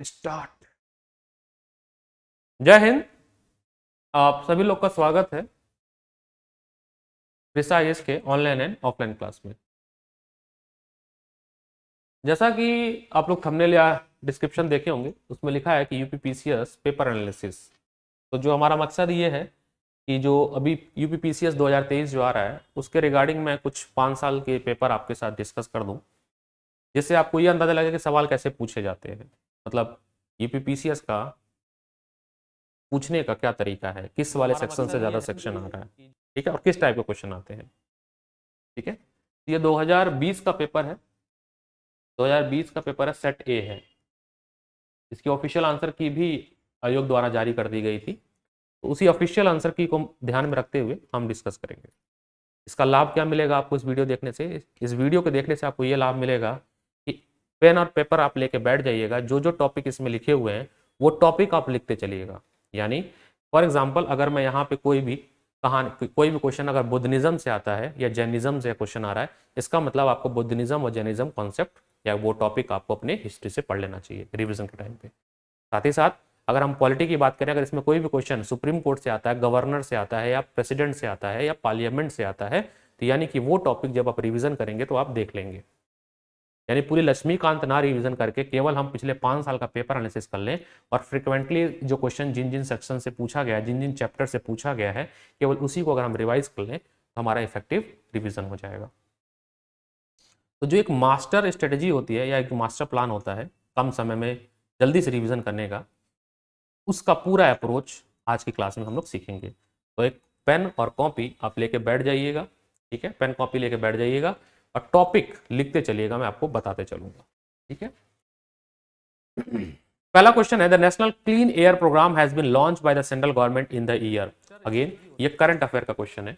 Start. जय हिंद। आप सभी लोग का स्वागत है रिसा आईएएस के ऑनलाइन एंड ऑफलाइन क्लास में। जैसा कि आप लोग थंबनेल या डिस्क्रिप्शन देखे होंगे, उसमें लिखा है कि यूपीपीसीएस पेपर एनालिसिस। तो जो हमारा मकसद ये है कि जो अभी यूपीपीसीएस 2023 जो आ रहा है, उसके रिगार्डिंग मैं कुछ 5 साल के पेपर आपके साथ डिस्कस कर दूं, जिससे आपको ये अंदाजा लगे कि सवाल कैसे पूछे जाते हैं। मतलब यूपीपीसीएस का पूछने का क्या तरीका है, किस वाले सेक्शन से ज़्यादा सेक्शन आ रहा है, ठीक है, और किस टाइप के क्वेश्चन आते हैं। ठीक है, ये 2020 का पेपर है। 2020 का पेपर है, सेट ए है। इसकी ऑफिशियल आंसर की भी आयोग द्वारा जारी कर दी गई थी, तो उसी ऑफिशियल आंसर की को ध्यान में रखते हुए हम डिस्कस करेंगे। इसका लाभ क्या मिलेगा आपको इस वीडियो देखने से। इस वीडियो के देखने से आपको ये लाभ मिलेगा कि पेन और पेपर आप लेके बैठ जाइएगा, जो जो टॉपिक इसमें लिखे हुए हैं वो टॉपिक आप लिखते चलिएगा। यानी फॉर एग्जाम्पल, अगर मैं यहाँ पे कोई भी कहानी, कोई भी क्वेश्चन अगर बुद्धिज्म से आता है या जैनिज्म से क्वेश्चन आ रहा है, इसका मतलब आपको बुद्धिज्म और जैनिज्म कॉन्सेप्ट या वो टॉपिक आपको अपने हिस्ट्री से पढ़ लेना चाहिए रिविजन के टाइम पे। साथ ही साथ अगर हम पॉलिटी की बात करें, अगर इसमें कोई भी क्वेश्चन सुप्रीम कोर्ट से आता है, गवर्नर से आता है, या प्रेसिडेंट से आता है, या पार्लियामेंट से आता है, तो यानी कि वो टॉपिक जब आप रिवीजन करेंगे तो आप देख लेंगे। यानी पूरी लक्ष्मीकांत ना रिवीजन करके केवल हम पिछले 5 साल का पेपर एनालिसिस कर लें, और फ्रिक्वेंटली जो क्वेश्चन जिन जिन सेक्शन से पूछा गया है, जिन जिन चैप्टर से पूछा गया है, केवल उसी को अगर हम रिवाइज कर लें तो हमारा इफेक्टिव रिवीजन हो जाएगा। तो जो एक मास्टर स्ट्रेटजी होती है या एक मास्टर प्लान होता है कम समय में जल्दी से रिवीजन करने का, उसका पूरा अप्रोच आज की क्लास में हम लोग सीखेंगे। तो एक पेन और कॉपी आप लेके बैठ जाइएगा, ठीक है, पेन कॉपी लेके बैठ जाइएगा और टॉपिक लिखते चलिएगा, मैं आपको बताते चलूंगा। ठीक है, पहला क्वेश्चन है, the national clean air programme has been launch by the central government in the year. Again ये करंट अफेयर का क्वेश्चन है,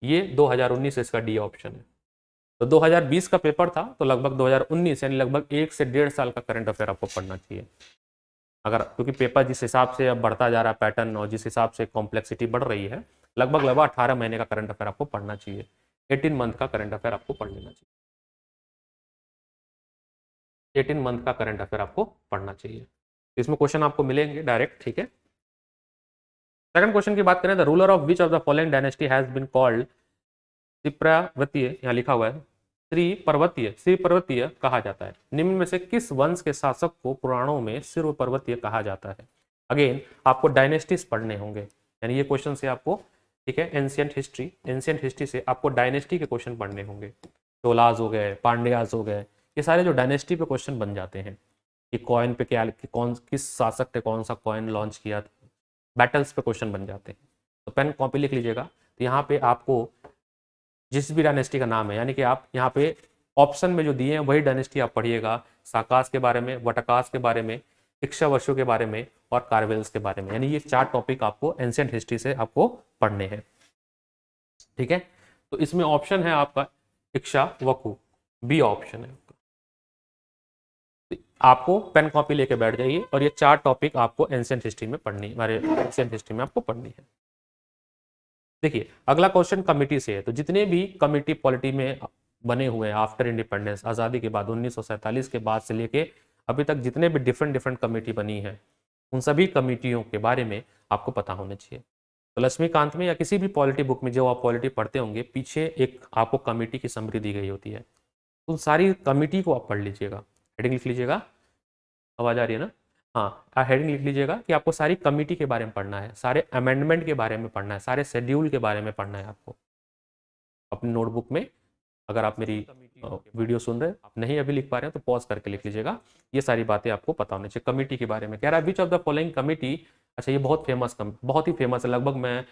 ये 2019 इसका डी ऑप्शन है। तो 2020 का पेपर था, तो लगभग 2019 यानी लगभग 1 से 1.5 साल का करंट अफेयर आपको पढ़ना चाहिए। अगर क्योंकि पेपर जिस हिसाब से अब बढ़ता जा रहा है पैटर्न, और जिस हिसाब से कॉम्प्लेक्सिटी बढ़ रही है, लगभग 18 महीने का करंट अफेयर आपको पढ़ना चाहिए। 18 मंथ का करंट अफेयर आपको पढ़ लेना चाहिए। 18 मंथ का करंट अफेयर आपको पढ़ना चाहिए। इसमें क्वेश्चन आपको मिलेंगे डायरेक्ट। ठीक है, सेकंड क्वेश्चन की बात करें, the ruler of which of the following dynasty has been called त्रिपर्वतीय, यहाँ लिखा हुआ है श्री पर्वतीय कहा जाता है। निम्न में से किस वंश के शासक को पुराणों में श्री पर्वतीय कहा जाता है। अगेन आपको डायनेस्टीज पढ़ने होंगे, यानी ये क्वेश्चन से आपको, ठीक है, एंशियंट हिस्ट्री से आपको डायनेस्टी के क्वेश्चन पढ़ने होंगे। चोलाज हो गए, पांड्याज हो गए, ये सारे जो डायनेस्टी पे क्वेश्चन बन जाते हैं कि कॉइन पे क्या, कौन किस शासक ने कौन सा कॉइन लॉन्च किया, बैटल्स पे क्वेश्चन बन जाते हैं। तो पेन कॉपी लिख लीजिएगा। तो यहाँ पे आपको जिस भी डायनेस्टी का नाम है, यानी कि आप यहाँ पे ऑप्शन में जो दिए हैं वही डायनेस्टी आप पढ़िएगा। साकास के बारे में, वटकास के बारे में, इक्ष्वाकुओं के बारे में और कार्वेल्स के बारे में, यानी ये 4 टॉपिक आपको एंशिएंट हिस्ट्री से आपको पढ़ने हैं। ठीक है, तो इसमें ऑप्शन है आपका इक्ष्वाकु, बी ऑप्शन है आपका। आपको पेन कॉपी लेके बैठ जाइए और ये 4 टॉपिक आपको एंशिएंट हिस्ट्री में पढ़नी, हमारे एंशिएंट हिस्ट्री में आपको पढ़नी है। देखिए अगला क्वेश्चन कमिटी से है। तो जितने भी कमिटी पॉलिटी में बने हुए हैं आफ्टर इंडिपेंडेंस, आज़ादी के बाद 1947 के बाद से लेके अभी तक जितने भी डिफरेंट कमेटी बनी है, उन सभी कमेटियों के बारे में आपको पता होना चाहिए। तो लक्ष्मीकांत में या किसी भी पॉलिटी बुक में जो आप पॉलिटी पढ़ते होंगे, पीछे एक आपको कमेटी की समरी दी गई होती है। उन सारी कमेटी को आप पढ़ लीजिएगा। हेडिंग लिख लीजिएगा, आवाज आ रही है ना? हाँ, हेडिंग लिख लीजिएगा कि आपको सारी कमेटी के बारे में पढ़ना है, सारे अमेंडमेंट के बारे में पढ़ना है, सारे शेड्यूल के बारे में पढ़ना है आपको अपनी नोटबुक में। अगर आप मेरी वीडियो सुन रहे नहीं अभी लिख पा रहे हैं तो पॉज करके लिख लीजिएगा। ये सारी बातें आपको पता होनी चाहिए। कमेटी के बारे में कह रहा है, विच ऑफ द फॉलोइंग कमेटी। अच्छा, ये बहुत ही फेमस है। लगभग मैं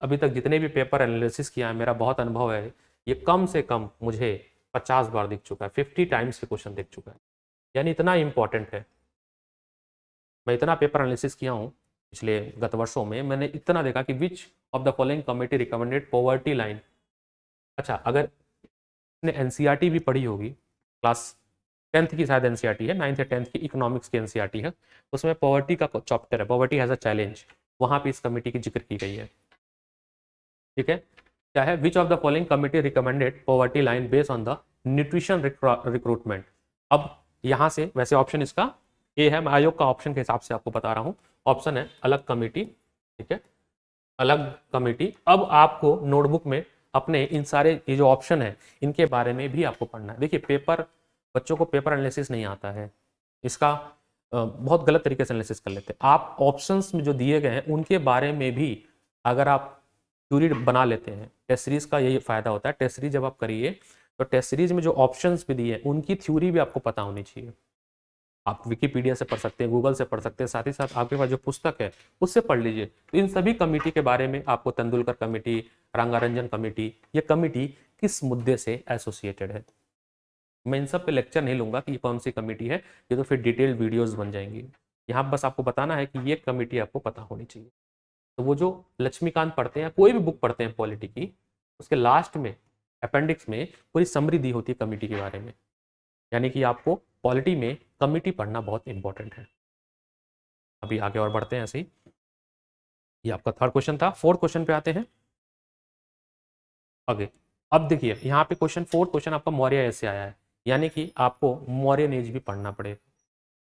अभी तक जितने भी पेपर एनालिसिस किया है, मेरा बहुत अनुभव है, ये कम से कम मुझे 50 बार दिख चुका है, 50 टाइम्स के क्वेश्चन दिख चुका है, यानी इतना इंपॉर्टेंट है। मैं इतना पेपर एनालिसिस किया हूँ पिछले गत वर्षों में, मैंने इतना देखा कि which of the following committee recommended poverty line. अच्छा, अगर ने एनसीईआरटी भी पढ़ी होगी, क्लास 10th की शायद एनसीईआरटी है, 9th या 10th की इकोनॉमिक्स की एनसीईआरटी है, उसमें पॉवर्टी का चैप्टर है, पॉवर्टी हैज अ चैलेंज, वहां पे इस कमेटी की जिक्र की गई है। ठीक है, क्या है, विच of the following committee recommended poverty line based on the nutrition recruitment. अब यहां से वैसे ऑप्शन इसका ए है, मैं आयोग का ऑप्शन के हिसाब से आपको बता रहा हूँ। ऑप्शन है अलग कमेटी, ठीक है, अलग कमेटी। अब आपको नोटबुक में अपने इन सारे ये जो ऑप्शन है इनके बारे में भी आपको पढ़ना है। देखिए पेपर, बच्चों को पेपर एनालिसिस नहीं आता है, इसका बहुत गलत तरीके से एनालिसिस कर लेते हैं। आप ऑप्शंस में जो दिए गए हैं उनके बारे में भी अगर आप थ्योरी बना लेते हैं, टेस्ट सीरीज का यही फायदा होता है। टेस्ट सीरीज जब आप करिए तो टेस्ट सीरीज में जो ऑप्शंस भी दिए हैं उनकी थ्योरी भी आपको पता होनी चाहिए। आप विकिपीडिया से पढ़ सकते हैं, गूगल से पढ़ सकते हैं, साथ ही साथ आपके पास जो पुस्तक है उससे पढ़ लीजिए। तो इन सभी कमेटी के बारे में आपको, तेंदुलकर कमेटी, रंगारंजन कमेटी, ये कमेटी किस मुद्दे से एसोसिएटेड है। मैं इन सब पे लेक्चर नहीं लूंगा कि ये कौन सी कमेटी है, ये तो फिर डिटेल्ड वीडियोस बन जाएंगी। यहाँ बस आपको बताना है कि ये कमेटी आपको पता होनी चाहिए। तो वो जो लक्ष्मीकांत पढ़ते हैं, कोई भी बुक पढ़ते हैं पॉलिटी की, उसके लास्ट में अपेंडिक्स में पूरी समरी दी होती है कमेटी के बारे में। यानी कि आपको पॉलिटी में कमेटी पढ़ना बहुत इंपॉर्टेंट है। अभी आगे और बढ़ते हैं ऐसे ही। ये आपका थर्ड क्वेश्चन था। फोर्थ क्वेश्चन पे आते हैं आगे। अब देखिए यहाँ पे क्वेश्चन, फोर्थ क्वेश्चन आपका मौर्य एज से आया है, यानी कि आपको मौर्यन एज भी पढ़ना पड़ेगा।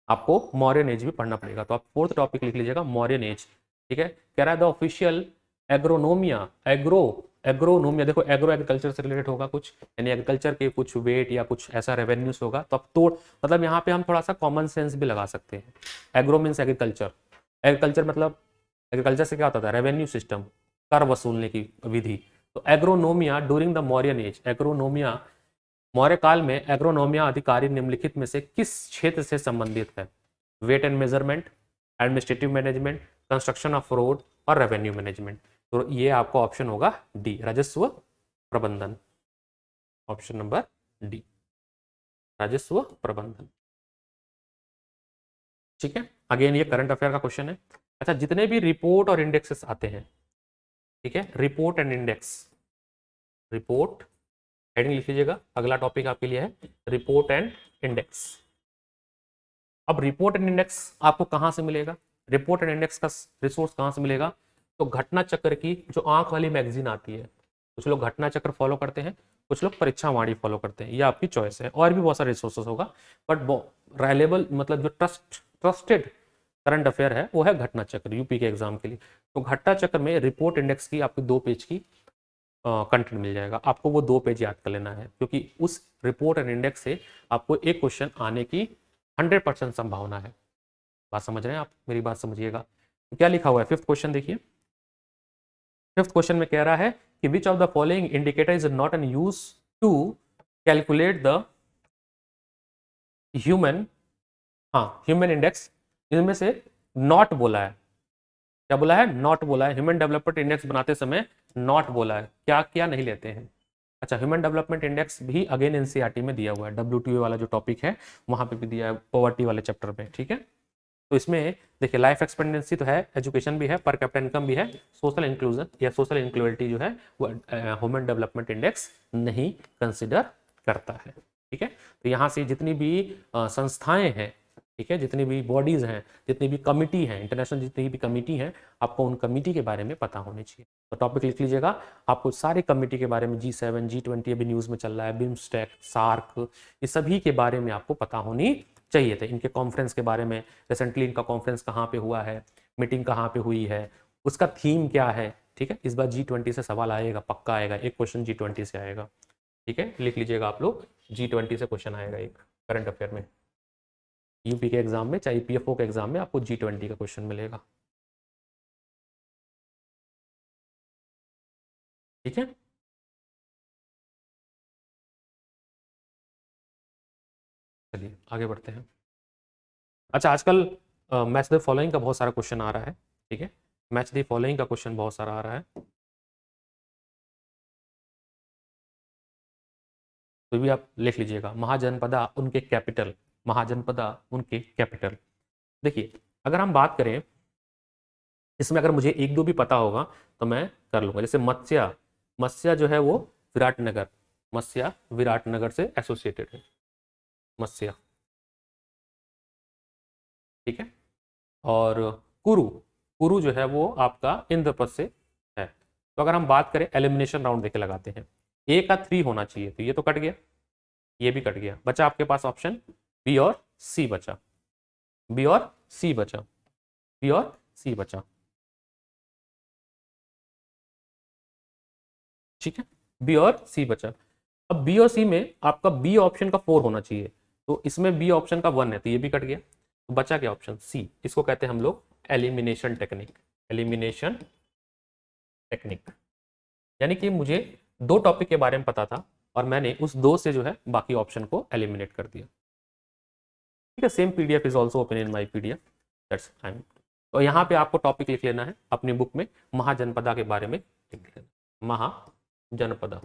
आपको मौर्यन एज भी पढ़ना पड़ेगा। तो आप फोर्थ टॉपिक लिख लीजिएगा, मौर्यन एज। ठीक है, कह रहा है द ऑफिशियल एग्रोनोमिया, एग्रोनोमिया, देखो एग्रो एग्रीकल्चर से रिलेटेड होगा कुछ, यानी एग्रीकल्चर के कुछ वेट या कुछ ऐसा रेवेन्यूज होगा। तो अब तो मतलब यहाँ पे हम थोड़ा सा कॉमन सेंस भी लगा सकते हैं। एग्रो मीन्स एग्रीकल्चर, एग्रीकल्चर मतलब एग्रीकल्चर से क्या होता था, रेवेन्यू सिस्टम, कर वसूलने की विधि। तो एग्रोनोमिया ड्यूरिंग द मौर्यन एज, एग्रोनोमिया मौर्य काल में, एग्रोनोमिया अधिकारी निम्नलिखित में से किस क्षेत्र से संबंधित है? Weight and measurement, administrative management, construction of road और रेवेन्यू मैनेजमेंट। तो ये आपका ऑप्शन होगा डी, राजस्व प्रबंधन। ऑप्शन नंबर डी, राजस्व प्रबंधन। ठीक है, अगेन ये करंट अफेयर का क्वेश्चन है। अच्छा, जितने भी रिपोर्ट और इंडेक्सेस आते हैं, ठीक है, report and index, report heading लिख लीजिएगा, अगला टॉपिक आपके लिए है रिपोर्ट एंड इंडेक्स। अब रिपोर्ट एंड इंडेक्स आपको कहां से मिलेगा? रिपोर्ट एंड इंडेक्स का रिसोर्स कहां से मिलेगा? तो घटना चक्र की जो आंख वाली मैगजीन आती है, कुछ लोग घटना चक्र फॉलो करते हैं, कुछ लोग परीक्षा वाणी फॉलो करते हैं, ये आपकी चॉइस है। और भी बहुत सारे रिसोर्सेस होगा, बट रिलायबल मतलब जो ट्रस्टेड करंट अफेयर है वो है घटना चक्र, यूपी के एग्जाम के लिए। तो घटना चक्र में रिपोर्ट इंडेक्स की आपको 2 पेज की कंटेंट मिल जाएगा। आपको वो 2 पेज याद कर लेना है, क्योंकि उस रिपोर्ट एंड इंडेक्स से आपको एक क्वेश्चन आने की 100% संभावना है। बात समझ रहे हैं आप? मेरी बात समझिएगा। तो क्या लिखा हुआ है फिफ्थ क्वेश्चन देखिए। फिफ्थ क्वेश्चन में कह रहा है कि which of the following indicator is not an use to calculate the human, human index, इनमें से नॉट बोला है। क्या बोला है? नॉट बोला है। ह्यूमन डेवलपमेंट इंडेक्स बनाते समय नॉट बोला है। क्या क्या नहीं लेते हैं? अच्छा, ह्यूमन डेवलपमेंट इंडेक्स भी अगेन एनसीईआरटी में दिया हुआ है, WTO वाला जो टॉपिक है वहां पे भी दिया है, पॉवर्टी वाले चैप्टर में। ठीक है, तो इसमें देखिए लाइफ एक्सपेक्टेंसी तो है, एजुकेशन भी है, पर कैपिटा इनकम भी है, सोशल इंक्लूजन या सोशल इनक्लुडिटी जो है वो ह्यूमन डेवलपमेंट इंडेक्स नहीं कंसिडर करता है। ठीक है, तो यहाँ से जितनी भी संस्थाएं हैं, ठीक है, जितनी भी बॉडीज हैं, जितनी भी कमिटी हैं, इंटरनेशनल जितनी भी कमिटी हैं, आपको उन कमिटी के बारे में पता होनी चाहिए। तो टॉपिक लिख लीजिएगा, आपको सारी कमिटी के बारे में, G7, G20 अभी न्यूज़ में चल रहा है, बिम्स्टेक, सार्क, ये सभी के बारे में आपको पता होनी चाहिए थे। इनके कॉन्फ्रेंस के बारे में, रिसेंटली इनका कॉन्फ्रेंस कहाँ पे हुआ है, मीटिंग कहाँ पे हुई है, उसका थीम क्या है। ठीक है, इस बार G20 से सवाल आएगा, पक्का आएगा, एक क्वेश्चन G20 से आएगा। ठीक है, लिख लीजिएगा आप लोग, G20 से क्वेश्चन आएगा एक करंट अफेयर में। यूपी के एग्जाम में, चाहे PFO के एग्जाम में आपको G20 का क्वेश्चन मिलेगा। ठीक है, चलिए आगे बढ़ते हैं। अच्छा, आजकल मैच द फॉलोइंग का बहुत सारा क्वेश्चन आ रहा है। ठीक है, मैच द फॉलोइंग का क्वेश्चन बहुत सारा आ रहा है, तो भी आप लिख लीजिएगा। महाजनपदा उनके कैपिटल, महाजनपदा उनके कैपिटल। देखिए अगर हम बात करें इसमें, अगर मुझे एक दो भी पता होगा तो मैं कर लूंगा। जैसे मत्स्या, मत्स्या जो है वो विराटनगर, मत्स्या विराटनगर से एसोसिएटेड है, मत्स्या। ठीक है, और कुरु, कुरु जो है वो आपका इंद्रप्रस्थ से है। तो अगर हम बात करें एलिमिनेशन राउंड देके लगाते हैं, ए का 3 होना चाहिए, तो ये तो कट गया, ये भी कट गया, बचा आपके पास ऑप्शन बी और सी बचा। बी और सी बचा, बी और सी बचा, ठीक है, बी और सी बचा। अब बी और सी में आपका बी ऑप्शन का 4 होना चाहिए, तो इसमें बी ऑप्शन का 1 है, तो ये भी कट गया, तो बचा क्या ऑप्शन सी। इसको कहते हैं हम लोग एलिमिनेशन टेक्निक, एलिमिनेशन टेक्निक। यानी कि मुझे 2 टॉपिक के बारे में पता था और मैंने उस 2 से जो है बाकी ऑप्शन को एलिमिनेट कर दिया, ठीक है। Same PDF is also open in my PDF, that's fine. तो यहाँ पे आपको टॉपिक लिख लेना है अपनी बुक में, महाजनपदा के बारे में लिख लेना, महाजनपदा।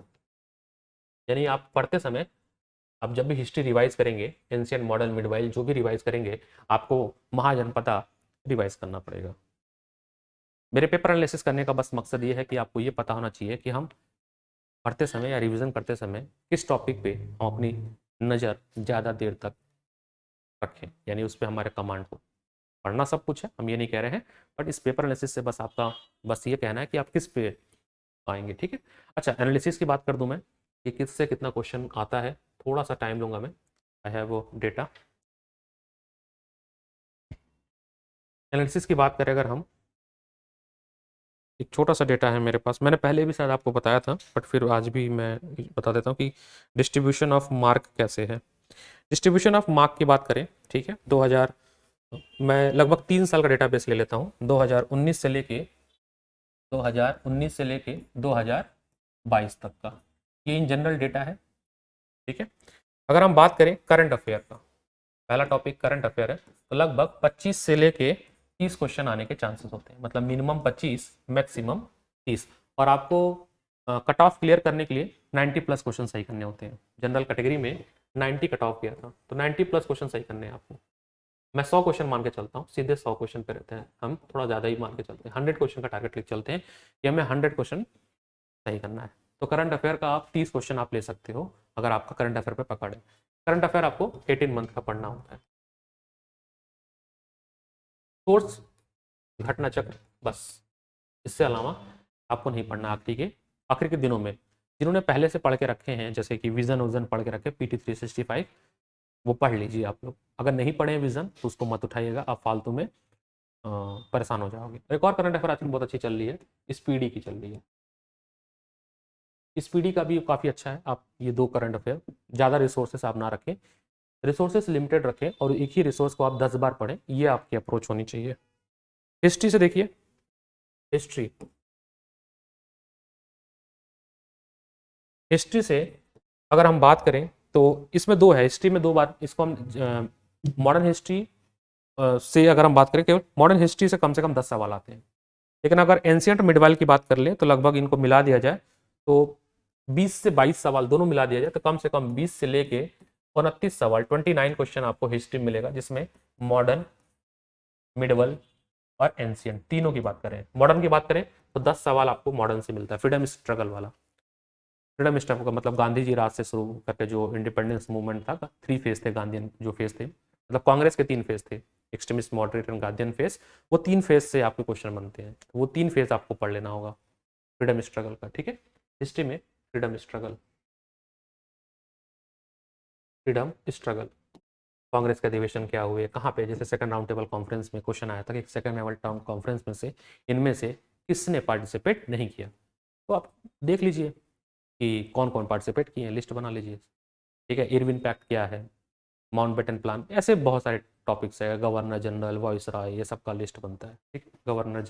यानी आप पढ़ते समय, आप जब भी हिस्ट्री रिवाइज करेंगे, एंशियंट मॉडर्न मिडवाइल जो भी रिवाइज करेंगे, आपको महाजनपदा रिवाइज करना पड़ेगा। मेरे पेपर एनालिसिस करने का बस मकसद ये है कि आपको ये पता होना चाहिए कि हम पढ़ते समय या रिवीजन करते समय किस टॉपिक पे हम अपनी नज़र ज़्यादा देर तक रखें, यानी उस पर हमारे कमांड हो। पढ़ना सब कुछ है, हम ये नहीं कह रहे हैं, बट इस पेपर एनालिसिस से बस आपका बस ये कहना है कि आप किस पे आएंगे, ठीक है। अच्छा, एनालिसिस की बात कर दूं मैं कि किससे कितना क्वेश्चन आता है, थोड़ा सा टाइम लूंगा मैं, आई हैव वो डेटा। एनालिसिस की बात करें अगर हम, एक छोटा सा डेटा है मेरे पास, मैंने पहले भी शायद आपको बताया था, बट फिर आज भी मैं बता देता हूँ कि डिस्ट्रीब्यूशन ऑफ मार्क कैसे है। डिस्ट्रीब्यूशन ऑफ मार्क की बात करें, ठीक है, 2000, मैं लगभग 3 साल का डेटा बेस ले लेता हूँ, 2019 से लेके 2022 तक का, ये इन जनरल डेटा है, ठीक है। अगर हम बात करें करंट अफेयर का, पहला टॉपिक करंट अफेयर है, तो लगभग 25 से लेके 30 क्वेश्चन आने के चांसेस होते हैं, मतलब मिनिमम 25, मैक्सिमम 30। और आपको कट ऑफ क्लियर करने के लिए 90 प्लस क्वेश्चन सही करने होते हैं। जनरल कैटेगरी में 90 कट ऑफ किया था, तो 90 प्लस क्वेश्चन सही करने हैं आपको। मैं 100 क्वेश्चन मान के चलता हूँ, सीधे 100 क्वेश्चन पे रहते हैं, हम थोड़ा ज़्यादा ही मान के चलते हैं, 100 क्वेश्चन का टारगेट लेके चलते हैं कि हमें 100 क्वेश्चन सही करना है। तो करंट अफेयर का आप 30 क्वेश्चन आप ले सकते हो अगर आपका करंट अफेयर पे पकड़ है। करंट अफेयर आपको 18 मंथ का पढ़ना होता है। सोर्स, घटना चक्र, बस, इससे अलावा आपको नहीं पढ़ना। आखिरी के दिनों में जिन्होंने पहले से पढ़ के रखे हैं, जैसे कि विजन वजन पढ़ के रखे, PT 365, वो पढ़ लीजिए आप लोग। अगर नहीं पढ़े विजन तो उसको मत उठाइएगा, आप फालतू में परेशान हो जाओगे। एक और करंट अफेयर आजकल बहुत अच्छी चल रही है, स्पीडी की चल रही है, स्पीडी का भी काफ़ी अच्छा है। आप ये 2 करंट अफेयर, ज़्यादा रिसोर्सेस आप ना रखें, रिसोर्सेस लिमिटेड रखें और एक ही रिसोर्स को आप 10 बार पढ़ें, ये आपकी अप्रोच होनी चाहिए। हिस्ट्री से देखिए, हिस्ट्री हिस्ट्री से अगर हम बात करें तो इसमें 2 है, हिस्ट्री में 2 बात, इसको हम मॉडर्न हिस्ट्री से अगर हम बात करें, केवल मॉडर्न हिस्ट्री से कम 10 सवाल आते हैं। लेकिन अगर एंशियंट मिडवाइल की बात कर लें तो लगभग इनको मिला दिया जाए तो 20 से 22 सवाल दोनों मिला दिया जाए तो कम से कम 20 से लेके 29 सवाल, 29 क्वेश्चन आपको हिस्ट्री में मिलेगा, जिसमें मॉडर्न, मिडवल और एंशियंट तीनों की बात करें। मॉडर्न की बात करें तो 10 सवाल आपको मॉडर्न से मिलता है, फ्रीडम स्ट्रगल वाला। फ्रीडम स्ट्रगल का मतलब गांधी जी राज से शुरू करके जो इंडिपेंडेंस मूवमेंट था, 3 फेज थे गांधीयन जो फेज थे, मतलब कांग्रेस के 3 फेज थे, extremist, moderate and Gandhian phase. वो 3 फेज से आपके क्वेश्चन बनते हैं, वो 3 फेज आपको पढ़ लेना होगा फ्रीडम स्ट्रगल का, ठीक है। हिस्ट्री में freedom struggle, freedom struggle, Congress के अधिवेशन क्या हुए, कहाँ पे, जैसे सेकंड राउंड टेबल कॉन्फ्रेंस में क्वेश्चन आया था कि सेकंड राउंड टेबल कॉन्फ्रेंस में से इनमें से किसने पार्टिसिपेट नहीं किया, तो आप देख लीजिए कि कौन कौन पार्टिसिपेट किए हैं, लिस्ट बना लीजिए, ठीक है। इरविन पैक्ट क्या है, माउंटबेटन प्लान, ऐसे बहुत सारे टॉपिक्स है, गवर्नर जनरल, वॉइस रॉय, ये सब का लिस्ट बनता है, ठीक है। Governor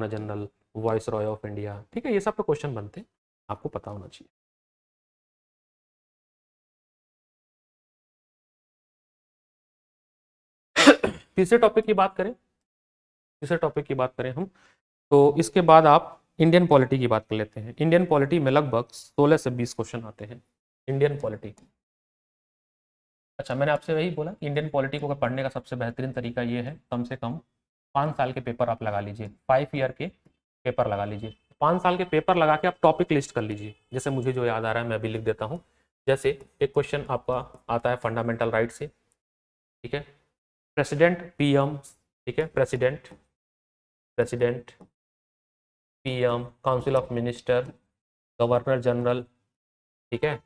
general, voice Roy of India, ठीक है, ये सब पे क्वेश्चन बनते हैं, आपको पता होना चाहिए। तीसरे टॉपिक की बात करें हम, तो इसके बाद आप इंडियन पॉलिटी की बात कर लेते हैं। इंडियन पॉलिटी में लगभग 16 से 20 क्वेश्चन आते हैं, इंडियन पॉलिटी। अच्छा, मैंने आपसे वही बोला, इंडियन पॉलिटी को पढ़ने का सबसे बेहतरीन तरीका ये है, कम से कम 5 साल के पेपर आप लगा लीजिए, 5 ईयर के पेपर लगा लीजिए। 5 साल के पेपर लगा के आप टॉपिक लिस्ट कर लीजिए, जैसे मुझे जो याद आ रहा है मैं भी लिख देता हूँ। जैसे एक क्वेश्चन आपका आता है फंडामेंटल राइट से, ठीक है, प्रेसिडेंट, PM, ठीक है, president, PM, council of minister, governor general, ठीक है,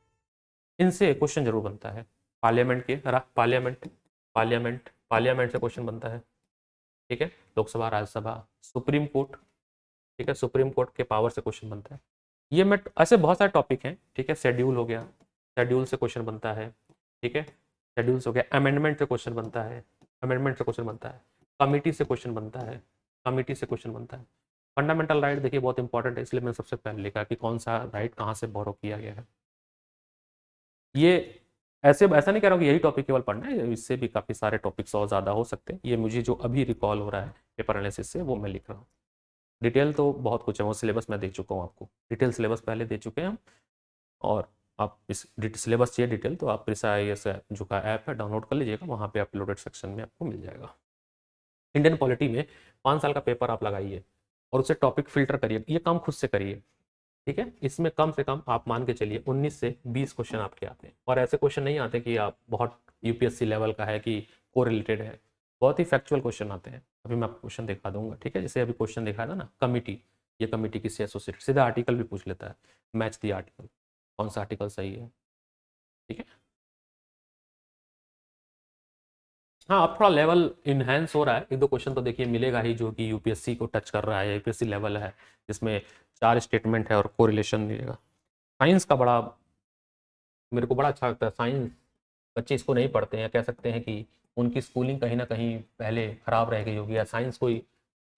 इनसे क्वेश्चन जरूर बनता है। पार्लियामेंट, पार्लियामेंट से क्वेश्चन बनता है, ठीक है, लोकसभा, राज्यसभा, सुप्रीम कोर्ट, ठीक है, सुप्रीम कोर्ट के पावर से क्वेश्चन बनता है। ये मैं ऐसे बहुत सारे टॉपिक हैं, ठीक है, शेड्यूल हो गया, शेड्यूल से क्वेश्चन बनता है, ठीक है, शेड्यूल्स हो गया, अमेंडमेंट से क्वेश्चन बनता है, अमेंडमेंट से क्वेश्चन बनता है, कमिटी से क्वेश्चन बनता है, कमिटी से क्वेश्चन बनता है। फंडामेंटल राइट देखिए बहुत इंपॉर्टेंट है, इसलिए मैंने सबसे पहले लिखा कि कौन सा राइट कहाँ से बोरो किया गया है। ये ऐसा नहीं कह रहा हूँ कि यही टॉपिक केवल पढ़ना है, इससे भी काफ़ी सारे टॉपिक्स और ज़्यादा हो सकते हैं। ये मुझे जो अभी रिकॉल हो रहा है पेपर एनालिसिस से, वो मैं लिख रहा हूँ। डिटेल तो बहुत कुछ है, वो सिलेबस मैं दे चुका हूँ आपको, डिटेल सिलेबस पहले दे चुके हैं हम। और आप इस सिलेबस चाहिए डिटेल तो आप प्रिसाइस जो का ऐप है डाउनलोड कर लीजिएगा, वहाँ पे अपलोडेड सेक्शन में आपको मिल जाएगा। इंडियन पॉलिटी में 5 साल का पेपर आप लगाइए और उससे टॉपिक फिल्टर करिए, ये काम खुद से करिए, ठीक है। इसमें कम से कम आप मान के चलिए 19 से 20 क्वेश्चन आपके आते हैं, और ऐसे क्वेश्चन नहीं आते कि आप बहुत यूपीएससी लेवल का है कि को रिलेटेड है, बहुत ही फैक्चुअल क्वेश्चन आते हैं। अभी मैं आपको क्वेश्चन दिखा दूंगा, ठीक है। जैसे अभी क्वेश्चन दिखाया था ना, कमिटी, ये कमिटी किससे एसोसिएटेड, सीधा आर्टिकल भी पूछ लेता है, मैच दी आर्टिकल, कौन सा आर्टिकल सही है, ठीक है। हाँ, अब थोड़ा लेवल इनहेंस हो रहा है, एक दो क्वेश्चन तो देखिए मिलेगा ही जो कि यूपीएससी को टच कर रहा है, यूपीएससी लेवल है, जिसमें 4 स्टेटमेंट है और कोरिलेशन मिलेगा। साइंस का बड़ा मेरे को बड़ा अच्छा लगता है, साइंस बच्चे इसको नहीं पढ़ते हैं, कह सकते हैं कि उनकी स्कूलिंग कहीं ना कहीं पहले खराब रह गई होगी, या साइंस कोई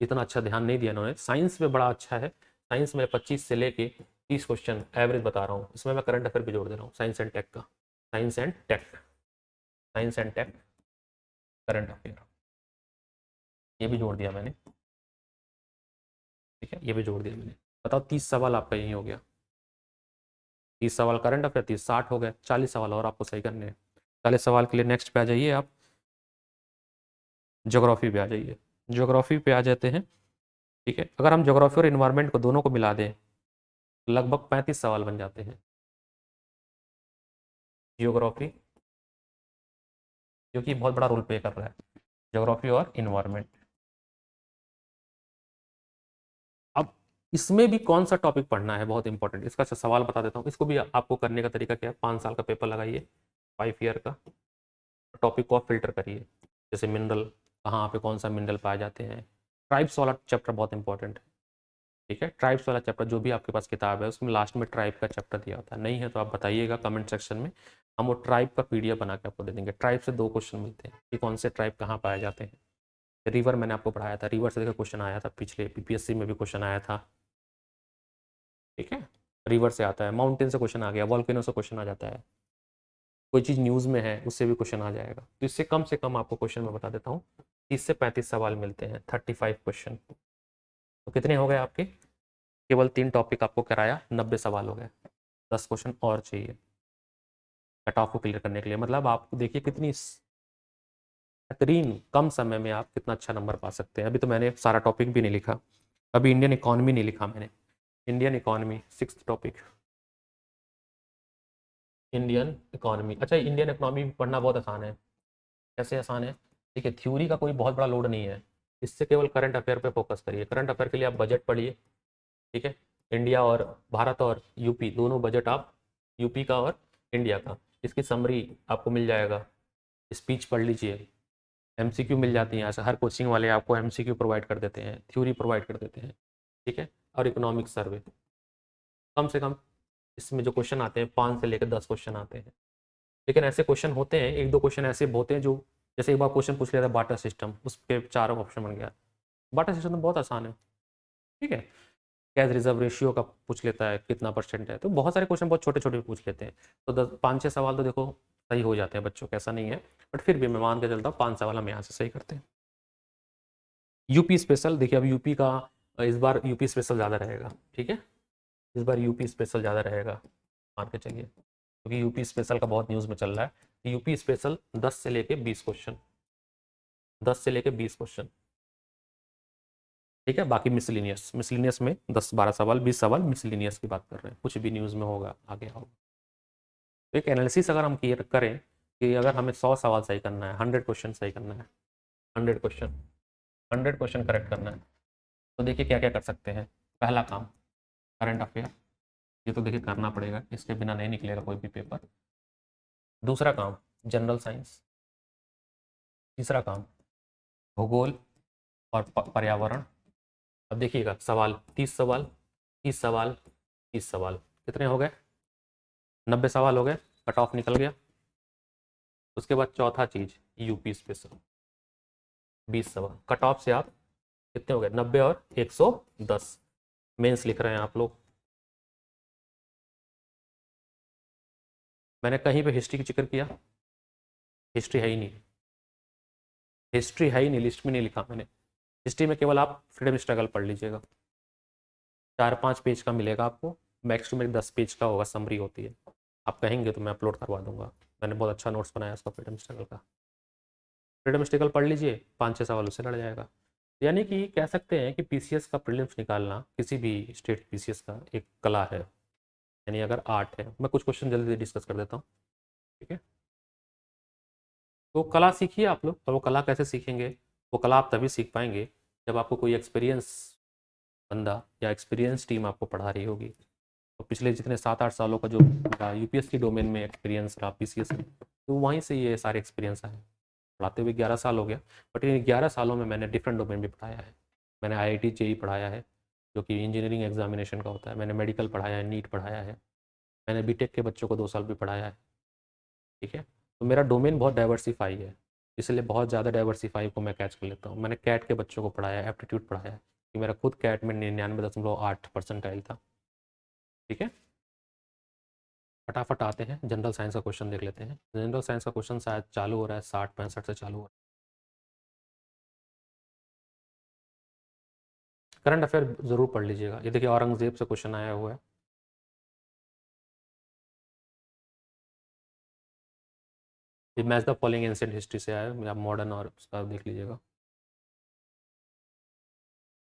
इतना अच्छा ध्यान नहीं दिया उन्होंने। साइंस में बड़ा अच्छा है, साइंस में 25 से लेके 30 क्वेश्चन एवरेज बता रहा हूँ, इसमें मैं करंट अफेयर भी जोड़ दे रहा हूँ, साइंस एंड टेक का, science and tech, science and tech current affair, ये भी जोड़ दिया मैंने, ठीक है, ये भी जोड़ दिया मैंने। बताओ 30 सवाल आपका यही हो गया, 30 सवाल करंट अफेयर, 30 60 हो गए, 40 सवाल और आपको सही करने हैं। 40 सवाल के लिए नेक्स्ट पे आ जाइए आप, ज्योग्राफी पे आ जाइए, ज्योग्राफी पे आ जाते हैं, ठीक है। अगर हम ज्योग्राफी और इन्वायरमेंट को दोनों को मिला दें, लगभग 35 सवाल बन जाते हैं ज्योग्राफी, जो कि बहुत बड़ा रोल प्ले कर रहा है, ज्योग्राफी और इन्वायरमेंट। अब इसमें भी कौन सा टॉपिक पढ़ना है, बहुत इंपॉर्टेंट, इसका सवाल बता देता हूँ। इसको भी आपको करने का तरीका क्या है, 5 साल का पेपर लगाइए, 5 ईयर का, टॉपिक को आप फिल्टर करिए, जैसे मिनरल, कहाँ पे कौन सा मिनरल पाए जाते हैं। ट्राइब्स वाला चैप्टर बहुत इंपॉर्टेंट है, ठीक है। ट्राइब्स वाला चैप्टर जो भी आपके पास किताब है उसमें लास्ट में ट्राइब का चैप्टर दिया होता है, नहीं है तो आप बताइएगा कमेंट सेक्शन में, हम वो ट्राइब का पीडीएफ बना के आपको दे देंगे। ट्राइब से 2 क्वेश्चन मिलते हैं कि कौन से ट्राइब कहाँ पाए जाते हैं। रिवर मैंने आपको पढ़ाया था, रिवर से देखो क्वेश्चन आया था, पिछले पीपीएससी में भी क्वेश्चन आया था, ठीक है, रिवर से आता है। माउंटेन से क्वेश्चन आ गया, वॉल्केनो से क्वेश्चन आ जाता है, कोई चीज़ न्यूज़ में है उससे भी क्वेश्चन आ जाएगा। तो इससे कम से कम आपको क्वेश्चन मैं बता देता हूँ, 30 से 35 सवाल मिलते हैं, 35 क्वेश्चन। तो कितने हो गए आपके, केवल 3 टॉपिक आपको कराया, 90 सवाल हो गए, 10 क्वेश्चन और चाहिए कट ऑफ को क्लियर करने के लिए। मतलब आप देखिए कितनी बेहतरीन कम समय में आप कितना अच्छा नंबर पा सकते हैं। अभी तो मैंने सारा टॉपिक भी नहीं लिखा, अभी इंडियन इकॉनमी नहीं लिखा मैंने, Indian economy 6th topic, Indian economy. अच्छा, इंडियन इकॉनमी पढ़ना बहुत आसान है, कैसे आसान है, देखिए थ्योरी का कोई बहुत बड़ा लोड नहीं है, इससे केवल करंट अफेयर पे फोकस करिए। करंट अफेयर के लिए आप बजट पढ़िए, ठीक है, इंडिया और भारत और यूपी दोनों बजट आप, यूपी का और इंडिया का, इसकी समरी आपको मिल जाएगा, स्पीच पढ़ लीजिए, एमसीक्यू मिल जाती हैं, ऐसा हर कोचिंग वाले आपको एमसीक्यू प्रोवाइड कर देते हैं, थ्योरी प्रोवाइड कर देते हैं, ठीक है। और इकोनॉमिक सर्वे, कम से कम इसमें जो क्वेश्चन आते हैं 5 से लेकर 10 क्वेश्चन आते हैं, लेकिन ऐसे क्वेश्चन होते हैं, एक दो क्वेश्चन ऐसे होते हैं जो, जैसे एक बार क्वेश्चन पूछ लिया था बाटर सिस्टम, उस पर 4 ऑप्शन बन गया। बाटर सिस्टम तो बहुत आसान है, ठीक है। कैश रिजर्व रेशियो का पूछ लेता है कितना परसेंट है, तो बहुत सारे क्वेश्चन बहुत छोटे छोटे पूछ लेते हैं। तो 5-6 सवाल तो देखो सही हो जाते हैं बच्चों के, ऐसा नहीं है, बट फिर भी मैं मान के चलता हूँ 5 सवाल हम यहाँ से सही करते हैं। यूपी स्पेशल देखिए, अब यूपी का इस बार यूपी स्पेशल ज़्यादा रहेगा, ठीक है, इस बार यूपी स्पेशल ज़्यादा रहेगा, मान के चलिए, क्योंकि यूपी स्पेशल का बहुत न्यूज़ में चल रहा है। यूपी स्पेशल 10 से लेके 20 क्वेश्चन, 10 से लेके 20 क्वेश्चन, ठीक है। बाकी मिसलिनियस, मिसलिनियस में 10-12 सवाल, 20 सवाल मिसलिनियस की बात कर रहे हैं, कुछ भी न्यूज़ में होगा आगे होगा। तो एक एनालिसिस अगर हम क्लियर करें कि अगर हमें 100 सवाल सही करना है, 100 क्वेश्चन सही करना है, 100 क्वेश्चन, 100 क्वेश्चन करेक्ट करना है, तो देखिए क्या क्या कर सकते हैं। पहला काम करंट अफेयर, ये तो देखिए करना पड़ेगा, इसके बिना नहीं निकलेगा कोई भी पेपर। दूसरा काम जनरल साइंस, तीसरा काम भूगोल और पर्यावरण। अब देखिएगा सवाल 30 सवाल 30 सवाल 30 सवाल कितने हो गए? 90 सवाल हो गए, कट ऑफ निकल गया। उसके बाद चौथा चीज यूपी स्पेशल 20 सवाल, कट ऑफ से आप कितने हो गए? 90 और 110। मेंस लिख रहे हैं आप लोग। मैंने कहीं पे हिस्ट्री का जिक्र किया? हिस्ट्री है ही नहीं, हिस्ट्री है ही नहीं, लिस्ट में नहीं लिखा मैंने। हिस्ट्री में केवल आप फ्रीडम स्ट्रगल पढ़ लीजिएगा, 4-5 पेज का मिलेगा आपको, मैक्स टू मैक्स 10 पेज का होगा, समरी होती है। आप कहेंगे तो मैं अपलोड करवा दूंगा, मैंने बहुत अच्छा नोट्स बनाया उसका फ्रीडम स्ट्रगल का। फ्रीडम स्ट्रगल पढ़ लीजिए, 5-6 सवाल उससे लड़ जाएगा। यानी कि कह सकते हैं कि पीसीएस का प्रीलिम्स निकालना किसी भी स्टेट पीसीएस का एक कला है, यानी अगर आर्ट है। मैं कुछ क्वेश्चन जल्दी से डिस्कस कर देता हूँ, ठीक है? तो कला सीखिए आप लोग। और वो कला कैसे सीखेंगे? वो कला आप तभी सीख पाएंगे जब आपको कोई एक्सपीरियंस बंदा या एक्सपीरियंस टीम आपको पढ़ा रही होगी। तो पिछले जितने 7-8 सालों का जो यूपीएससी डोमेन में एक्सपीरियंस रहा पीसीएस में, तो वहीं से ये सारे एक्सपीरियंस आए। पढ़ाते हुए 11 साल हो गया, बट इन 11 सालों में मैंने डिफरेंट डोमेन भी पढ़ाया है। मैंने आईआईटी जेई पढ़ाया है, जो कि इंजीनियरिंग एग्जामिनेशन का होता है। मैंने मेडिकल पढ़ाया है, नीट पढ़ाया है। मैंने बीटेक के बच्चों को 2 साल भी पढ़ाया है, ठीक है? तो मेरा डोमेन बहुत डाइवर्सीफाई है, इसलिए बहुत ज़्यादा डाइवर्सीफाई को मैं कैच कर लेता हूँ। मैंने कैट के बच्चों को पढ़ाया है, एप्टीट्यूड पढ़ाया है, कि मेरा खुद कैट में 99.8% था, ठीक है? फटाफट आते हैं, जनरल साइंस का क्वेश्चन देख लेते हैं। जनरल साइंस का क्वेश्चन शायद चालू हो रहा है 60-65 से चालू हो रहा है। करंट अफेयर जरूर पढ़ लीजिएगा। ये देखिए औरंगजेब से क्वेश्चन आया हुआ है। ये match the following ancient history से आया है, आप मॉडर्न और उसका देख लीजिएगा।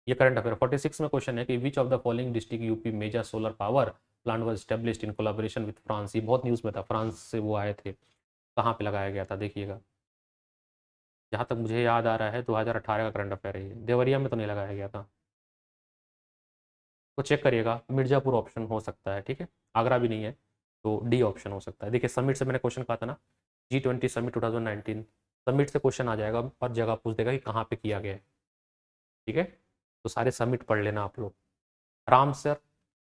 ये करंट अफेयर 46 में क्वेश्चन है कि which of the following district UP major solar power plant was established in collaboration with France. ये बहुत न्यूज़ में था, फ्रांस से वो आए थे। कहाँ पे लगाया गया था देखिएगा। जहाँ तक मुझे याद आ रहा है 2018 का करंट अफेयर है ये। देवरिया में तो नहीं लगाया गया था, तो चेक करिएगा। मिर्जापुर ऑप्शन हो सकता है, ठीक है? आगरा भी नहीं है, तो डी ऑप्शन हो सकता है। देखिए समिट से मैंने क्वेश्चन कहा था ना, G20 समिट 2019, समिट से क्वेश्चन आ जाएगा और जगह पूछ देगा कि कहाँ पे किया गया है, ठीक है? तो सारे समिट पढ़ लेना आप लोग। रामसर,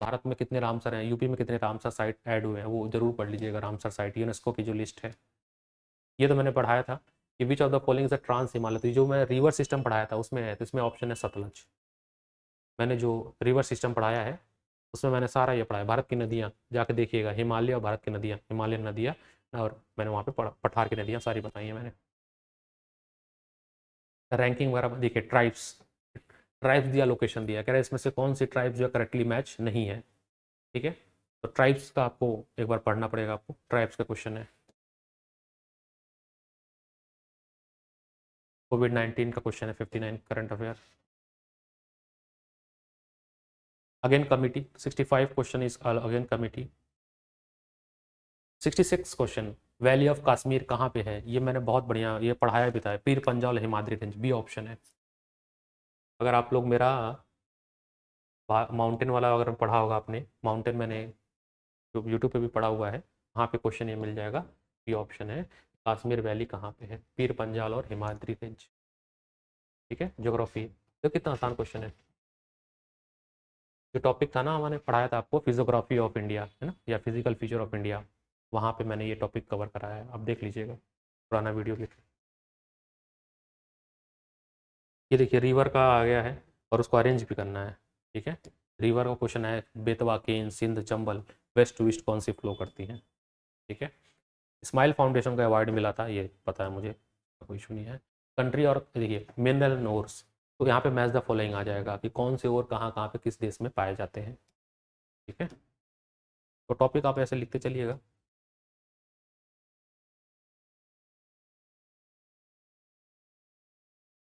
भारत में कितने रामसर हैं, यूपी में कितने रामसर साइट ऐड हुए हैं, वो जरूर पढ़ लीजिएगा। रामसर साइट यूनेस्को की जो लिस्ट है, ये तो मैंने पढ़ाया था कि which of the following is trans Himalaya. तो जो मैं रिवर सिस्टम पढ़ाया था उसमें है, तो इसमें ऑप्शन है सतलज। मैंने जो रिवर सिस्टम पढ़ाया है उसमें मैंने सारा ये पढ़ाया। भारत की नदियाँ जाके देखिएगा, हिमालय और भारत की नदियाँ, हिमालयन नदियाँ, और मैंने वहाँ पे पठार की नदियाँ सारी बताई हैं मैंने। रैंकिंग वगैरह देखिए, ट्राइब्स, ट्राइब्स दिया, लोकेशन दिया, कह रहा है इसमें से कौन सी ट्राइब्स जो करेक्टली मैच नहीं है, ठीक है? तो ट्राइब्स का आपको एक बार पढ़ना पड़ेगा, आपको ट्राइब्स का क्वेश्चन है। कोविड-19 का क्वेश्चन है 59 current affair. Again committee 65 question is again committee. 66 question valley of Kashmir कहाँ पे है, ये मैंने बहुत बढ़िया ये पढ़ाया भी था। पीर पंजाल हिमाद्रीगंज, बी ऑप्शन है। अगर आप लोग मेरा माउंटेन वाला अगर पढ़ा होगा आपने, माउंटेन मैंने यूट्यूब पे भी पढ़ा हुआ है, वहाँ पे क्वेश्चन ये मिल जाएगा। बी ऑप्शन है, कश्मीर वैली कहाँ पे है, पीर पंजाल और हिमाद्रीगंज, ठीक है? ज्योग्राफी तो कितना आसान क्वेश्चन है। जो टॉपिक था ना मैंने पढ़ाया था आपको, फिजियोग्राफी ऑफ इंडिया है ना, या फिजिकल फीचर ऑफ इंडिया, वहाँ पे मैंने ये टॉपिक कवर कराया है, आप देख लीजिएगा पुराना वीडियो भी। ये देखिए रिवर का आ गया है और उसको अरेंज भी करना है, ठीक है? रिवर का क्वेश्चन है, Betwa, Ken, Sindh, Chambal west to east कौन सी फ्लो करती हैं, ठीक है? स्माइल फाउंडेशन का अवार्ड मिला था, ये पता है मुझे, कोई इशू नहीं है। कंट्री और देखिए मिनरल ओर्स, तो यहाँ पे मैच द फॉलोइंग आ जाएगा कि कौन से और कहाँ कहाँ पे किस देश में पाए जाते हैं, ठीक है? तो टॉपिक आप ऐसे लिखते चलिएगा।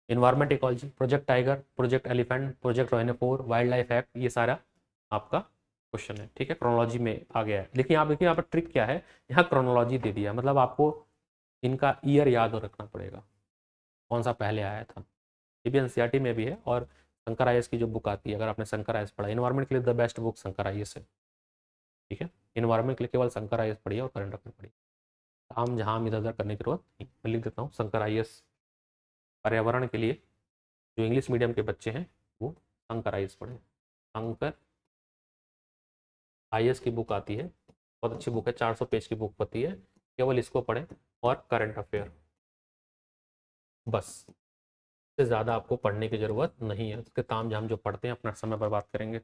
Environment ecology, project tiger, project elephant, project रोहिनेपोर, वाइल्ड लाइफ एक्ट, ये सारा आपका क्वेश्चन है, ठीक है? क्रोनोलॉजी में आ गया है। लेकिन आप देखिए यहाँ पर ट्रिक क्या है, यहाँ क्रोनोलॉजी दे दिया, मतलब आपको इनका ईयर याद रखना पड़ेगा, कौन सा पहले आया था। ये भी एनसीईआरटी में भी है, और शंकर आईएएस की जो बुक आती है, अगर आपने शंकर आईएएस पढ़ा, इन्वायरमेंट के लिए the best book Shankar IAS है, ठीक है? इन्वायरमेंट के लिए केवल शंकर आईएएस पढ़िए और करंट अफेयर पढ़िए। हम जहाँ इधर उधर करने की जरूरत नहीं। मैं लिख देता हूँ शंकर आईएएस पर्यावरण के लिए जो इंग्लिश मीडियम के बच्चे हैं वो शंकर आईएएस पढ़ें। शंकर आईएएस की बुक आती है, बहुत अच्छी बुक है, 400 पेज की बुक होती है, केवल इसको पढ़ें और करंट अफेयर, बस। इससे ज़्यादा आपको पढ़ने की ज़रूरत नहीं है। उसके ताम झाम जो पढ़ते हैं अपना समय बर्बाद करेंगे,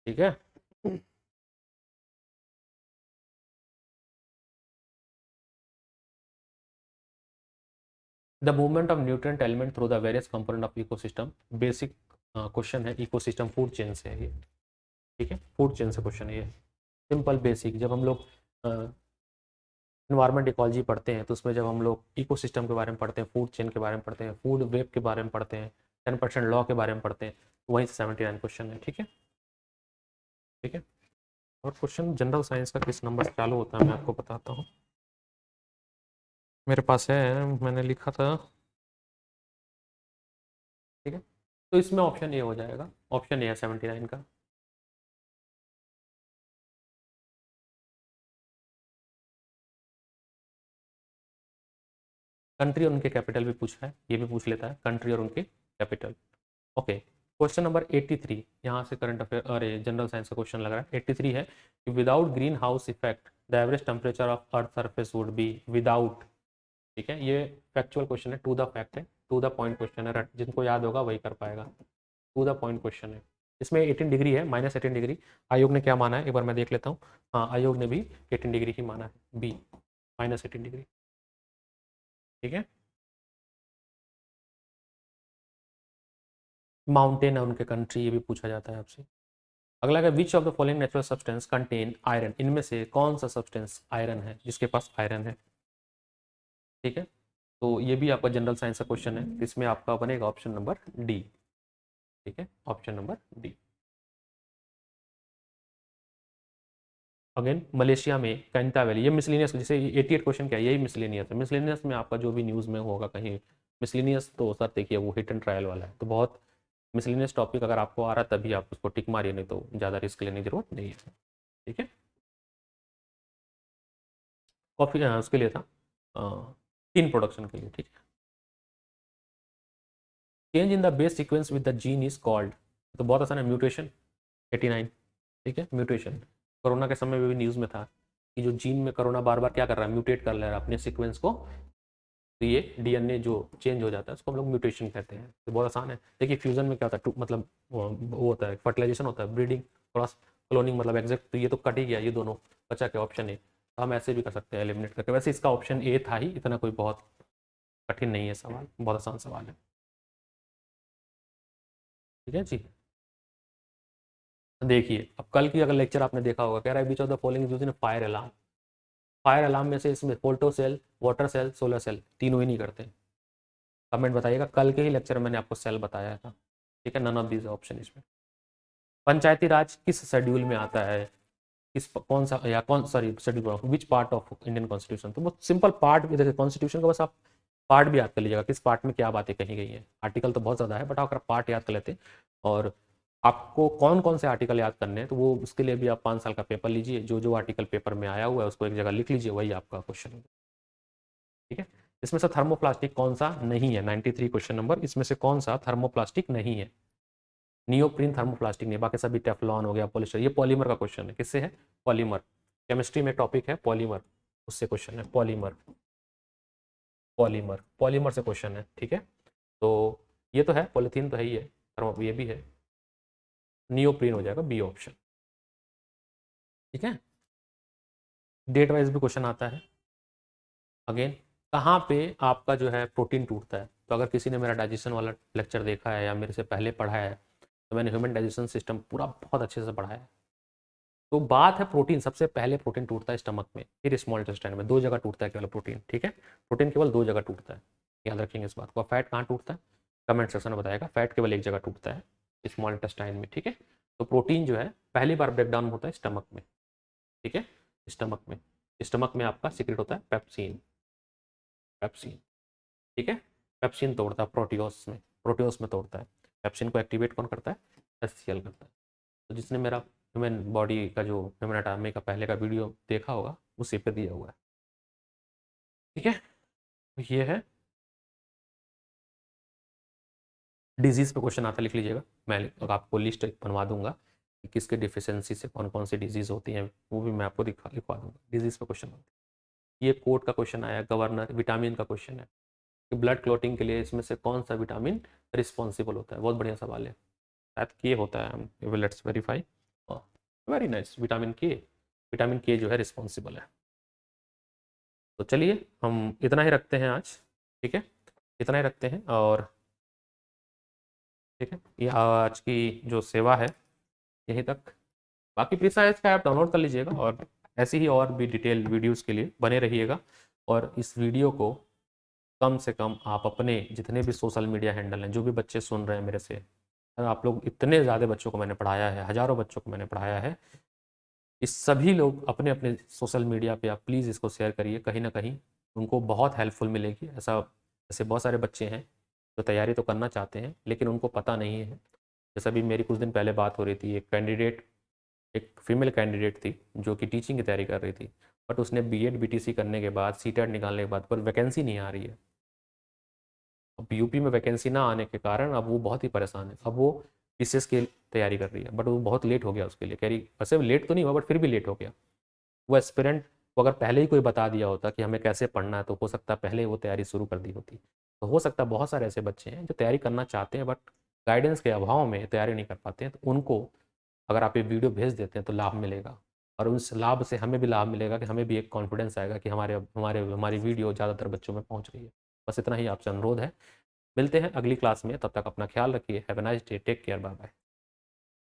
ठीक है। The movement of nutrient element through the various component of ecosystem, basic question है, इकोसिस्टम फूड चेन से है ये, ठीक है, फूड चेन से क्वेश्चन है ये, सिंपल बेसिक। जब हम लोग इन्वायरमेंट इकोलॉजी पढ़ते हैं तो उसमें जब हम लोग इकोसिस्टम के बारे में पढ़ते हैं, फूड चेन के बारे में पढ़ते हैं, फूड वेब के बारे में पढ़ते हैं, 10% लॉ के बारे में पढ़ते हैं, वहीं से 79 क्वेश्चन है, ठीक है, ठीक है। और क्वेश्चन जनरल साइंस का किस नंबर से चालू होता है मैं आपको बताता हूँ, मेरे पास है, मैंने लिखा था, ठीक है। तो इसमें ऑप्शन ए हो जाएगा, ऑप्शन ए है 79 का। कंट्री और उनके कैपिटल भी पूछा है, ये भी पूछ लेता है, कंट्री और उनके कैपिटल। ओके, क्वेश्चन नंबर 83, यहाँ से करंट अफेयर, अरे जनरल साइंस का क्वेश्चन लग रहा है। 83 है कि without green house effect the average temperature of earth surface would be, without, ठीक है, ये फैक्चुअल क्वेश्चन है, टू द फैक्ट है, टू द पॉइंट क्वेश्चन है, जिनको याद होगा वही कर पाएगा, टू द पॉइंट क्वेश्चन है। इसमें 18 डिग्री है, -18 डिग्री। आयोग ने क्या माना है एक बार मैं देख लेता हूँ। हाँ, आयोग ने भी 18 डिग्री ही माना है, बी, -18 डिग्री, ठीक है। माउंटेन है उनके कंट्री, ये भी पूछा जाता है आपसे। अगला है विच of the following natural substance contain iron, इनमें से कौन सा सब्सटेंस आयरन है, जिसके पास आयरन है, ठीक है। तो ये भी आपका जनरल साइंस का क्वेश्चन है, इसमें आपका बनेगा ऑप्शन नंबर डी, ठीक है, option number D. Again Malaysia में कैंता वैली, ये मिसलिनियस, जैसे 88 क्वेश्चन क्या है, यही मिसलिनियस है। मिसलिनियस में आपका जो भी न्यूज़ में होगा कहीं मिसलिनियस, तो सर देखिए वो हिट एंड ट्रायल वाला है, तो बहुत मिसलिनियस टॉपिक अगर आपको आ रहा है तभी आप उसको टिक मारिए, नहीं तो ज़्यादा रिस्क लेने की जरूरत नहीं है, ठीक है। कॉफी उसके लिए था, टीन प्रोडक्शन के लिए, ठीक है। Change in the base sequence with the gene is called, तो बहुत आसान है, म्यूटेशन, 89, ठीक है, म्यूटेशन। कोरोना के समय में भी न्यूज़ में था कि जो जीन में कोरोना बार बार क्या कर रहा है, म्यूटेट कर ले रहा है अपने सीक्वेंस को, तो ये डीएनए जो चेंज हो जाता है उसको हम लोग म्यूटेशन कहते हैं। तो बहुत आसान है, देखिए फ्यूजन में क्या होता है, मतलब वो होता है, फर्टिलाइजेशन होता है, ब्रीडिंग, क्रॉस, क्लोनिंग, मतलब एग्जैक्ट, तो ये तो कट ही गया, ये दोनों बचा के ऑप्शन ए, तो हम ऐसे भी कर सकते हैं एलिमिनेट करके। वैसे इसका ऑप्शन ए था ही, इतना कोई बहुत कठिन नहीं है सवाल, बहुत आसान सवाल है, ठीक है जी। देखिए अब कल की अगर लेक्चर आपने देखा होगा, कह रहा है which of the following use in fire alarm, fire alarm में से इसमें photo cell, water cell, solar cell, तीनों ही नहीं करते। कमेंट बताइएगा, कल के ही लेक्चर में मैंने आपको सेल बताया था, ठीक है, नन ऑफ दीज ऑप्शन इसमें। पंचायती राज किस शेड्यूल में आता है, किस कौन सा, या कौन, sorry schedule, which part of Indian constitution, तो बहुत सिंपल पार्ट भी, जैसे कॉन्स्टिट्यूशन का बस आप पार्ट भी याद कर लीजिएगा, किस पार्ट में क्या बातें कही गई हैं। आर्टिकल तो बहुत ज़्यादा है, बट आप अगर पार्ट याद कर लेते, और आपको कौन कौन से आर्टिकल याद करने हैं, तो वो उसके लिए भी आप 5 साल का पेपर लीजिए, जो जो आर्टिकल पेपर में आया हुआ है उसको एक जगह लिख लीजिए, वही आपका क्वेश्चन है, ठीक है। इसमें से थर्मोप्लास्टिक कौन सा नहीं है, 93 क्वेश्चन नंबर, इसमें से कौन सा थर्मोप्लास्टिक नहीं है, नियोप्रीन थर्मोप्लास्टिक नहीं, बाकी सभी टेफ्लॉन हो गया, पॉलिस्टर, ये पॉलीमर का क्वेश्चन है, किससे है, पॉलीमर, केमिस्ट्री में टॉपिक है पॉलीमर, उससे क्वेश्चन है, पॉलीमर, पॉलीमर, पॉलीमर से क्वेश्चन है, ठीक है। तो ये तो है, पॉलीथीन तो है ही है, थर्मो ये भी है, नियोप्रीन हो जाएगा बी ऑप्शन, ठीक है। डेट वाइज भी क्वेश्चन आता है। अगेन कहाँ पे आपका जो है प्रोटीन टूटता है, तो अगर किसी ने मेरा डाइजेशन वाला लेक्चर देखा है या मेरे से पहले पढ़ा है, तो मैंने ह्यूमन डाइजेशन सिस्टम पूरा बहुत अच्छे से पढ़ा है। तो बात है प्रोटीन, सबसे पहले प्रोटीन टूटता है स्टमक में, फिर स्मॉल इंटेस्टाइन में, 2 जगह टूटता है केवल प्रोटीन, ठीक है। प्रोटीन केवल 2 जगह टूटता है, याद रखेंगे इस बात को। फैट कहाँ टूटता है, कमेंट सेक्शन में बताएगा, फैट केवल एक जगह टूटता है, स्मॉल इंटेस्टाइन में, ठीक है। तो प्रोटीन जो है पहली बार ब्रेक डाउन होता है स्टमक में, ठीक है, स्टमक में, स्टमक में आपका सीक्रेट होता है पेप्सिन, पेप्सिन, ठीक है। पेप्सिन तोड़ता है प्रोटियोस में, प्रोटियोस में तोड़ता है, पेप्सिन को एक्टिवेट कौन करता है, एचसीएल करता है। तो जिसने मेरा ह्यूमन बॉडी का जो ह्यूमन एनाटॉमी का पहले का वीडियो देखा होगा, उसी पे दिया हुआ है, ठीक है। तो ये है डिजीज़ पे क्वेश्चन आता लिख लीजिएगा, मैं आपको लिस्ट बनवा दूंगा कि किसके डिफिशियंसी से कौन कौन सी डिजीज़ होती हैं, वो भी मैं आपको लिखवा दूंगा। डिजीज़ पे क्वेश्चन होता है। ये कोड का क्वेश्चन आया, गवर्नर विटामिन का क्वेश्चन है कि ब्लड क्लॉटिंग के लिए इसमें से कौन सा विटामिन रिस्पॉन्सिबल होता है। बहुत बढ़िया सवाल है, शायद के होता है, let's verify. Very nice, vitamin के जो है रिस्पॉन्सिबल है। तो चलिए हम इतना ही रखते हैं आज, ठीक है, इतना ही रखते हैं। और ठीक है, ये आज की जो सेवा है यहीं तक। बाकी प्रीसाइज का ऐप डाउनलोड कर लीजिएगा और ऐसी ही और भी डिटेल वीडियोस के लिए बने रहिएगा। और इस वीडियो को कम से कम आप अपने जितने भी सोशल मीडिया हैंडल हैं, जो भी बच्चे सुन रहे हैं मेरे से, आप लोग इतने ज़्यादा बच्चों को मैंने पढ़ाया है, हज़ारों बच्चों को मैंने पढ़ाया है, इस सभी लोग अपने अपने सोशल मीडिया पे आप प्लीज़ इसको शेयर करिए, कहीं ना कहीं उनको बहुत हेल्पफुल मिलेगी। ऐसे बहुत सारे बच्चे हैं जो तैयारी तो करना चाहते हैं लेकिन उनको पता नहीं है। जैसा भी मेरी कुछ दिन पहले बात हो रही थी, एक फीमेल कैंडिडेट थी जो कि टीचिंग की तैयारी कर रही थी, बट उसने बीएड बीटीसी करने के बाद सीटेट निकालने के बाद पर वैकेंसी नहीं आ रही है। अब यूपी में वैकेंसी ना आने के कारण अब वो बहुत ही परेशान है। अब वो पीसीएस की तैयारी कर रही है, बट वो बहुत लेट हो गया उसके लिए। कह रही वैसे लेट तो नहीं हुआ बट फिर भी लेट हो गया। वो एस्पिरेंट को अगर पहले ही कोई बता दिया होता कि हमें कैसे पढ़ना है तो हो सकता है पहले वो तैयारी शुरू कर दी होती। तो हो सकता है बहुत सारे ऐसे बच्चे हैं जो तैयारी करना चाहते हैं बट गाइडेंस के अभाव में तैयारी नहीं कर पाते हैं। तो उनको अगर आप ये वीडियो भेज देते हैं तो लाभ मिलेगा, और उस लाभ से हमें भी लाभ मिलेगा कि हमें भी एक कॉन्फिडेंस आएगा कि हमारी वीडियो ज़्यादातर बच्चों में पहुंच रही है। बस इतना ही आपसे अनुरोध है। मिलते हैं अगली क्लास में, तब तक अपना ख्याल रखिए। Have a nice day, take care, bye bye.